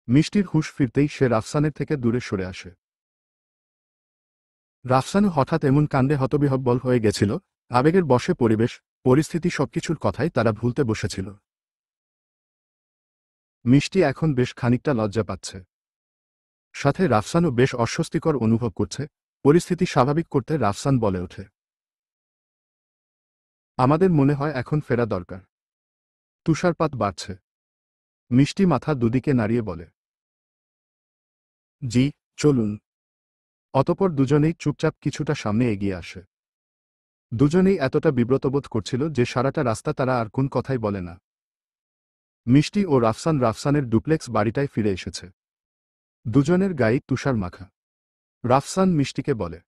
মিষ্টির হুঁশ ফিরতেই সে রাফসানের থেকে দূরে সরে আসে। রাফসানও হঠাৎ এমন কাণ্ডে হতবিহ্বল হয়ে গেছিল, আবেগের বশে পরিবেশ, পরিস্থিতি সবকিছুর কথাই তারা ভুলতে বসেছিল। মিষ্টি এখন বেশ খানিকটা লজ্জা পাচ্ছে। সাথে রাফসানও বেশ অস্বস্তিকর অনুভব করছে। পরিস্থিতি স্বাভাবিক করতে রাফসান বলে ওঠে, আমাদের মনে হয় এখন ফেরা দরকার। তুষারপাত বাড়ছে। মিষ্টি মাথা দুদিকে নাড়িয়ে বলে, জি, চলুন। অতপর দুজনেই চুপচাপ কিছুটা সামনে এগিয়ে আসে। দুজনেই এতটা বিব্রতবোধ করছিল যে সারাটা রাস্তা তারা আর কোন কথাই বলে না। মিষ্টি ও রাফসানের ডুপ্লেক্স বাড়িটায় ফিরে এসেছে। দুজনের গায়ে তুষার মাখা। রাফসান মিষ্টিকে বলে,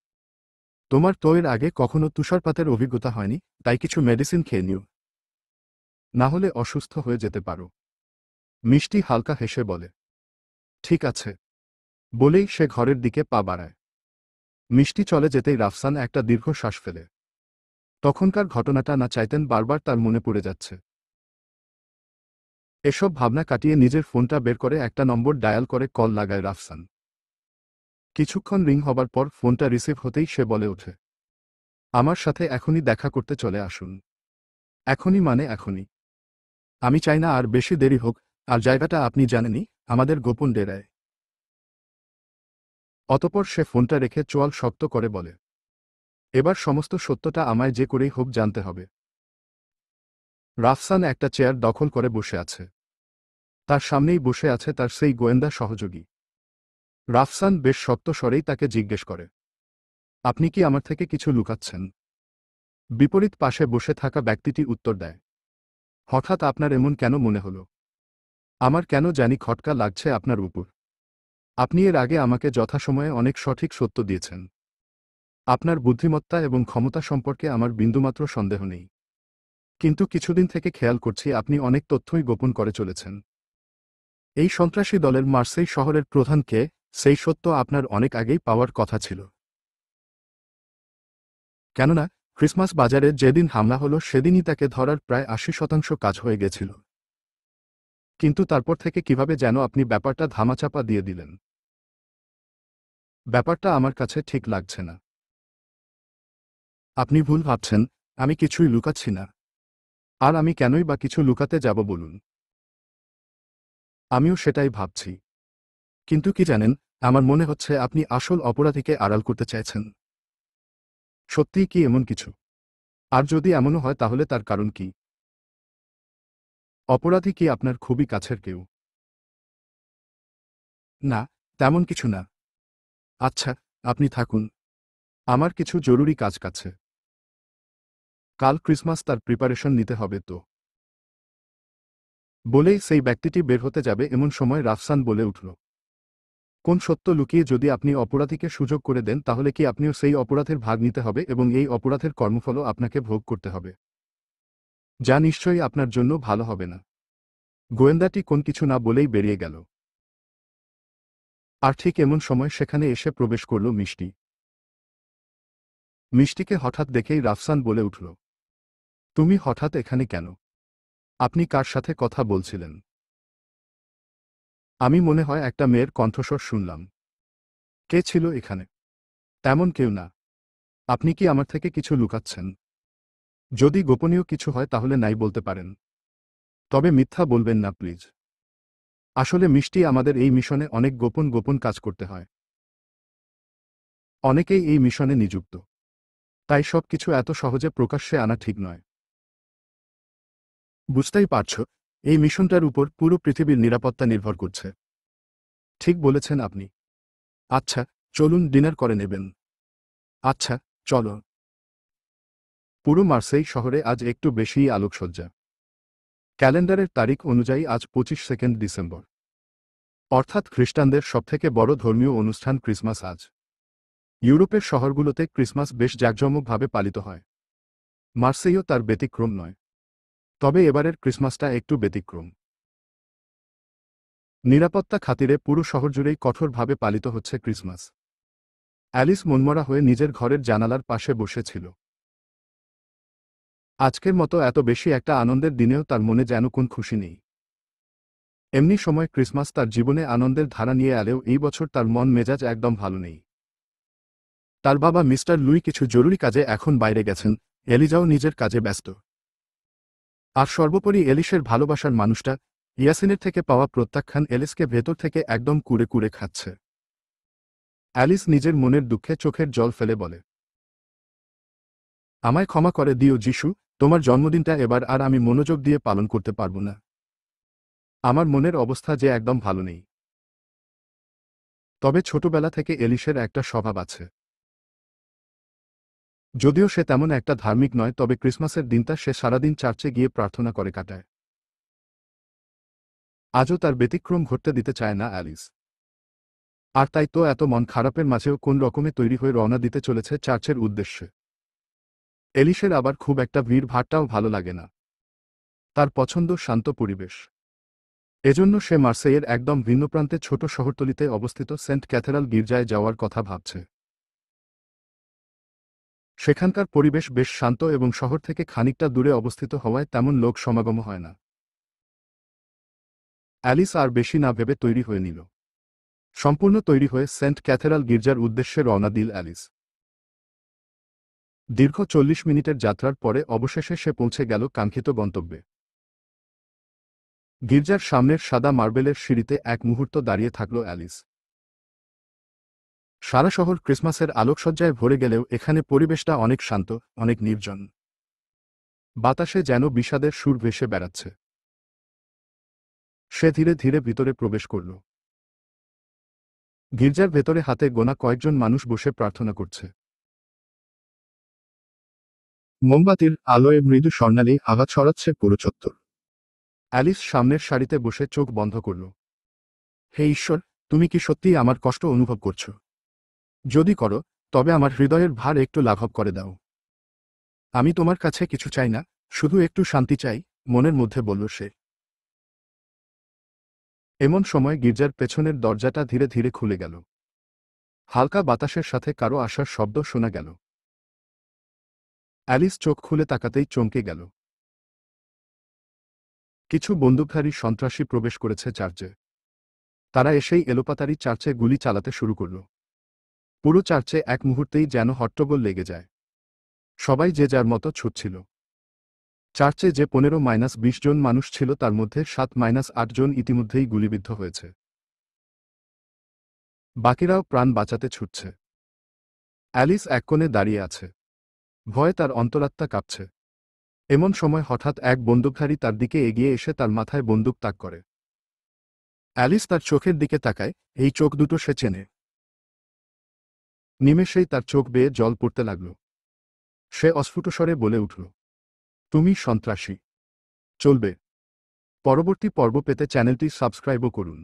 তোমার তো এর আগে কখনো তুষারপাতের অভিজ্ঞতা হয়নি, তাই কিছু মেডিসিন খেয়ে নিও, না হলে অসুস্থ হয়ে যেতে পারো। মিষ্টি হালকা হেসে বলে, ঠিক আছে। বলেই সে ঘরের দিকে পা বাড়ায়। মিষ্টি চলে যেতেই রাফসান একটা দীর্ঘ শ্বাস ফেলে। তখনকার ঘটনাটা না চাইতেন বারবার তার মনে পড়ে যাচ্ছে। এসব ভাবনা কাটিয়ে নিজের ফোনটা বের করে একটা নম্বর ডায়াল করে কল লাগায় রাফসান। কিছুক্ষণ রিং হবার পর ফোনটা রিসিভ হতেই সে বলে ওঠে, আমার সাথে এখনই দেখা করতে চলে আসুন। এখনই মানে এখনই। আমি চাই না আর বেশি দেরি হোক, আর জায়গাটা আপনি জানেনই, আমাদের গোপন ডেরায়। অতপর সে ফোনটা রেখে চোয়াল শক্ত করে বলে, এবার সমস্ত সত্যটা আমায় যে করেই হোক জানতে হবে। রাফসান একটা চেয়ার দখল করে বসে আছে। তার সামনেই বসে আছে তার সেই গোয়েন্দা সহযোগী। রাফসান বেশ শক্ত স্বরেই তাকে জিজ্ঞেস করে, আপনি কি আমার থেকে কিছু লুকাচ্ছেন? বিপরীত পাশে বসে থাকা ব্যক্তিটি উত্তর দেয়, হঠাৎ আপনার এমন কেন মনে হলো? আমার কেন জানি খটকা লাগছে আপনার উপর। আপনি এর আগে আমাকে যথাসময়ে অনেক সঠিক সত্য দিয়েছেন। আপনার বুদ্ধিমত্তা এবং ক্ষমতা সম্পর্কে আমার বিন্দুমাত্র সন্দেহ নেই। কিন্তু কিছুদিন থেকে খেয়াল করছি আপনি অনেক তথ্যই গোপন করে চলেছেন। এই সন্ত্রাসী দলের মার্সেই শহরের প্রধান কে, সেই সত্য আপনার অনেক আগেই পাওয়ার কথা ছিল। কেননা ক্রিসমাস বাজারে যেদিন হামলা হলো সেদিনই তাকে ধরার প্রায় ৮০% কাজ হয়ে গেছিল। কিন্তু তারপর থেকে কিভাবে যেন আপনি ব্যাপারটা ধামাচাপা দিয়ে দিলেন। ব্যাপারটা আমার কাছে ঠিক লাগছে না। আপনি ভুল ভাবছেন, আমি কিছুই লুকাচ্ছি না। আর আমি কেনই বা কিছু লুকাতে যাব বলুন? আমিও সেটাই ভাবছি। কিন্তু কি জানেন, আমার মনে হচ্ছে আপনি আসল অপরাধীকে আড়াল করতে চাইছেন। সত্যিই কি এমন কিছু? আর যদি এমনও হয় তাহলে তার কারণ কি? অপরাধী কি আপনার খুবই কাছের কেউ? না, তেমন কিছু না। আচ্ছা, আপনি থাকুন। আমার কিছু জরুরি কাজ আছে। কাল ক্রিসমাস, তার প্রিপারেশন নিতে হবে তো। বলেই সেই ব্যক্তিটি বের হতে যাবে এমন সময় রাফসান বলে উঠল, কোন সত্য লুকিয়ে যদি আপনি অপরাধীকে সুযোগ করে দেন তাহলে কি আপনিও সেই অপরাধের ভাগ নিতে হবে এবং এই অপরাধের কর্মফলও আপনাকে ভোগ করতে হবে, যা নিশ্চয়ই আপনার জন্য ভালো হবে না। গোয়েন্দাটি কোন কিছু না বলেই বেরিয়ে গেল। আর ঠিক এমন সময় সেখানে এসে প্রবেশ করল মিষ্টি। মিষ্টিকে হঠাৎ দেখেই রাফসান বলে উঠল, তুমি হঠাৎ এখানে কেন? আপনি কার সাথে কথা বলছিলেন? আমি মনে হয় একটা মেয়ের কণ্ঠস্বর শুনলাম। কে ছিল এখানে? তেমন কেউ না। আপনি কি আমার থেকে কিছু লুকাচ্ছেন? যদি গোপনীয় কিছু হয় তাহলে নাই বলতে পারেন। তবে মিথ্যা বলবেন না প্লিজ। আসলে মিষ্টি, আমাদের এই মিশনে অনেক গোপন গোপন কাজ করতে হয়। অনেকেই এই মিশনে নিযুক্ত। তাই সব কিছু এত সহজে প্রকাশ্যে আনা ঠিক নয়। বুঝতেই পারছ, এই মিশনটার উপর পুরো পৃথিবীর নিরাপত্তা নির্ভর করছে। ঠিক বলেছেন আপনি। আচ্ছা, চলুন ডিনার করে নেবেন। আচ্ছা, চলো। পুরো মার্সেই শহরে আজ একটু বেশিই আলোকসজ্জা। ক্যালেন্ডারের তারিখ অনুযায়ী আজ ২৫ ডিসেম্বর। অর্থাৎ খ্রিস্টানদের সবথেকে বড় ধর্মীয় অনুষ্ঠান ক্রিসমাস আজ। ইউরোপের শহরগুলোতে ক্রিসমাস বেশ জাঁকজমকভাবে পালিত হয়। মার্সেইও তার ব্যতিক্রম নয়। তবে এবারের ক্রিসমাসটা একটু ব্যতিক্রম। নিরাপত্তা খাতিরে পুরো শহর জুড়েই কঠোরভাবে পালিত হচ্ছে ক্রিসমাস। অ্যালিস মনমরা হয়ে নিজের ঘরের জানালার পাশে বসেছিল। আজকের মতো এত বেশি একটা আনন্দের দিনেও তার মনে যেন কোন খুশি নেই। এমনি সময় ক্রিসমাস তার জীবনে আনন্দের ধারা নিয়ে এলেও এই বছর তার মন মেজাজ একদম ভালো নেই। তার বাবা মিস্টার লুই কিছু জরুরি কাজে এখন বাইরে গেছেন, এলিজাও নিজের কাজে ব্যস্ত। আর সর্বোপরি এলিসের ভালোবাসার মানুষটা, ইয়াসিনের থেকে পাওয়া প্রত্যাখ্যান এলিসকে ভেতর থেকে একদম কুড়ে কুড়ে খাচ্ছে। অ্যালিস নিজের মনের দুঃখে চোখের জল ফেলে বলে, আমায় ক্ষমা করে দিও যিশু, তোমার জন্মদিনটা এবার আর আমি মনোযোগ দিয়ে পালন করতে পারব না। আমার মনের অবস্থা যে একদম ভালো নেই। তবে ছোটবেলা থেকে এলিসের একটা স্বভাব আছে। যদিও সে তেমন একটা ধার্মিক নয়, তবে ক্রিসমাসের দিনটা সে সারাদিন চার্চে গিয়ে প্রার্থনা করে কাটায়। আজও তার ব্যতিক্রম ঘটতে দিতে চায় না অ্যালিস। আর তাই তো এত মন খারাপের মাঝেও কোন রকমে তৈরি হয়ে রওনা দিতে চলেছে চার্চের উদ্দেশ্যে। এলিসের আবার খুব একটা ভিড় ভাড়টাও ভালো লাগে না। তার পছন্দ শান্ত পরিবেশ। এজন্য সে মার্সেইয়ের একদম ভিন্ন প্রান্তে ছোট শহরতলিতে অবস্থিত সেন্ট ক্যাথেড্রাল গির্জায় যাওয়ার কথা ভাবছে। সেখানকার পরিবেশ বেশ শান্ত এবং শহর থেকে খানিকটা দূরে অবস্থিত হওয়ায় তেমন লোক সমাগম হয় না। অ্যালিস আর বেশি না ভেবে তৈরি হয়ে নিল। সম্পূর্ণ তৈরি হয়ে সেন্ট ক্যাথেড্রাল গির্জার উদ্দেশ্যে রওনা দিল অ্যালিস। দীর্ঘ 40 মিনিটের যাত্রার পরে অবশেষে সে পৌঁছে গেল কাঙ্ক্ষিত গন্তব্যে। গির্জার সামনের সাদা মার্বেলের সিঁড়িতে এক মুহূর্ত দাঁড়িয়ে থাকল অ্যালিস। সারা শহর ক্রিসমাসের আলোকসজ্জায় ভরে গেলেও এখানে পরিবেশটা অনেক শান্ত, অনেক নির্জন। বাতাসে যেন বিষাদের সুর ভেসে বেড়াচ্ছে। সে ধীরে ধীরে ভিতরে প্রবেশ করল। গির্জার ভেতরে হাতে গোনা কয়েকজন মানুষ বসে প্রার্থনা করছে। মোমবাতির আলোয় মৃদু স্বর্ণালী আভা ছড়াচ্ছে পুরো চত্বর। অ্যালিস সামনের সারিতে বসে চোখ বন্ধ করল। হে ঈশ্বর, তুমি কি সত্যিই আমার কষ্ট অনুভব করছো? যদি করো, তবে আমার হৃদয়ের ভার একটু লাঘব করে দাও। আমি তোমার কাছে কিছু চাই না, শুধু একটু শান্তি চাই, মনের মধ্যে বলল সে। এমন সময় গির্জার পেছনের দরজাটা ধীরে ধীরে খুলে গেল। হালকা বাতাসের সাথে কারো আসার শব্দ শোনা গেল। অ্যালিস চোখ খুলে তাকাতেই চমকে গেল। কিছু বন্দুকধারী সন্ত্রাসী প্রবেশ করেছে চার্চে। তারা এসেই এলোপাতাড়ি চার্চে গুলি চালাতে শুরু করল। পুরো চার্চে এক মুহূর্তেই যেন হট্টগোল লেগে যায়। সবাই যে যার মতো ছুটছিল। চার্চে যে 15-20 জন মানুষ ছিল তার মধ্যে 7-8 জন ইতিমধ্যেই গুলিবিদ্ধ হয়েছে। বাকিরাও প্রাণ বাঁচাতে ছুটছে। অ্যালিস এক কোণে দাঁড়িয়ে আছে। ভয়ে তার অন্তরাত্মা কাঁপছে। এমন সময় হঠাৎ এক বন্দুকধারী তার দিকে এগিয়ে এসে তার মাথায় বন্দুক তাক করে। অ্যালিস তার চোখের দিকে তাকায়, এই চোখ দুটো সে চেনে। নিমেষেই তার চোখ বেয়ে জল পড়তে লাগল। সে অস্ফুট স্বরে বলে উঠল, তুমি সন্ত্রাসী। চলবে। পরবর্তী পর্ব পেতে চ্যানেলটি সাবস্ক্রাইবও করুন।